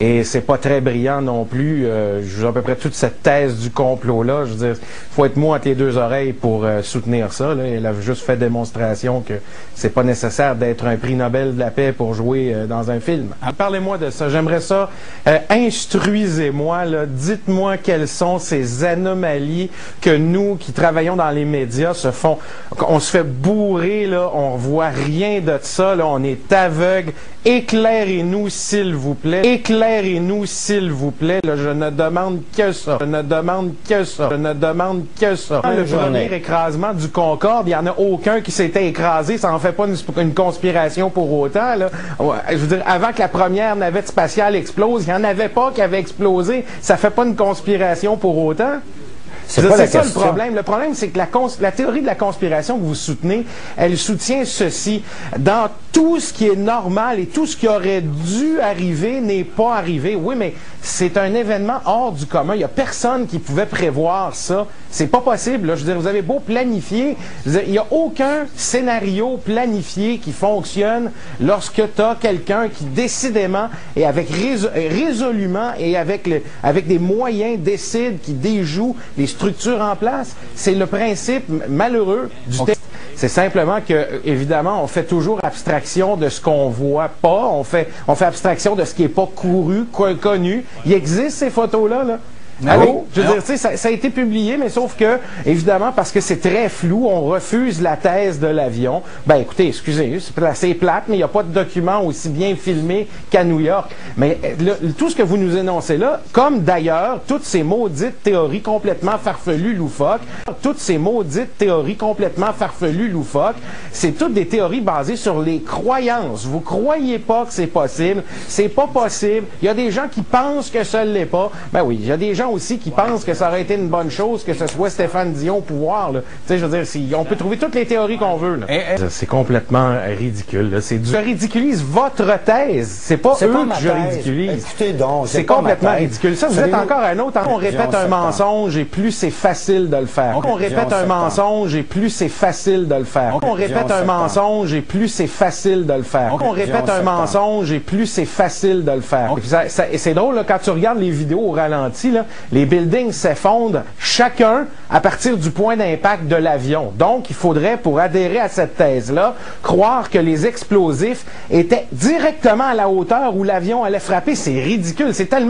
Et c'est pas très brillant non plus. Je veux à peu près toute cette thèse du complot-là. Je veux dire, faut être mou entre les deux oreilles pour soutenir ça. Là. Elle a juste fait démonstration que c'est pas nécessaire d'être un prix Nobel de la paix pour jouer dans un film. Parlez-moi de ça. J'aimerais ça. Instruisez-moi. Dites-moi quelles sont ces anomalies que nous, qui travaillons dans les médias, se font. On se fait bourrer, là. On voit rien de ça. Là. On est aveugle. Éclairez-nous, s'il vous plaît. Éclairez-nous, s'il vous plaît. Là, je ne demande que ça. Je ne demande que ça. Je ne demande que ça. Le premier écrasement du Concorde, il n'y en a aucun qui s'était écrasé. Ça n'en fait pas une conspiration pour autant. Là. Je veux dire, avant que la première navette spatiale explose, il n'y en avait pas qui avait explosé. Ça fait pas une conspiration pour autant. C'est ça le problème. Le problème, c'est que la théorie de la conspiration que vous soutenez, elle soutient ceci. Dans tout ce qui est normal et tout ce qui aurait dû arriver n'est pas arrivé. Oui, mais c'est un événement hors du commun. Il n'y a personne qui pouvait prévoir ça. C'est pas possible. Là. Je veux dire, vous avez beau planifier. Il n'y a aucun scénario planifié qui fonctionne lorsque tu as quelqu'un qui décidément et résolument et avec des moyens décide, qui déjoue les structures en place. C'est le principe malheureux du texte. C'est simplement que, évidemment, on fait toujours abstraction de ce qu'on voit pas. On fait abstraction de ce qui est pas couru, connu. Il existe ces photos-là, là. Allô? Je veux dire, tu sais, ça a été publié, mais sauf que, évidemment, parce que c'est très flou, on refuse la thèse de l'avion. Ben, écoutez, excusez, c'est plate, mais il n'y a pas de document aussi bien filmé qu'à New York. Mais tout ce que vous nous énoncez là, comme d'ailleurs, toutes ces maudites théories complètement farfelues, loufoques, c'est toutes des théories basées sur les croyances. Vous croyez pas que c'est possible. C'est pas possible. Il y a des gens qui pensent que ça ne l'est pas. Ben oui, il y a des gens aussi qui pensent que ça aurait été une bonne chose que ce soit Stéphane Dion au pouvoir. Tu sais, je veux dire, on peut trouver toutes les théories qu'on veut. C'est complètement ridicule. Je ridiculise votre thèse. C'est pas eux que je ridiculise. Écoutez donc, c'est complètement ridicule. Ça, vous êtes encore un autre. On répète un mensonge et plus c'est facile de le faire. On répète un mensonge et plus c'est facile de le faire. On répète un mensonge et plus c'est facile de le faire. On répète un mensonge et plus c'est facile de le faire. Et c'est drôle, là, quand tu regardes les vidéos au ralenti, là, les buildings s'effondrent chacun à partir du point d'impact de l'avion. Donc, il faudrait, pour adhérer à cette thèse-là, croire que les explosifs étaient directement à la hauteur où l'avion allait frapper. C'est ridicule. C'est tellement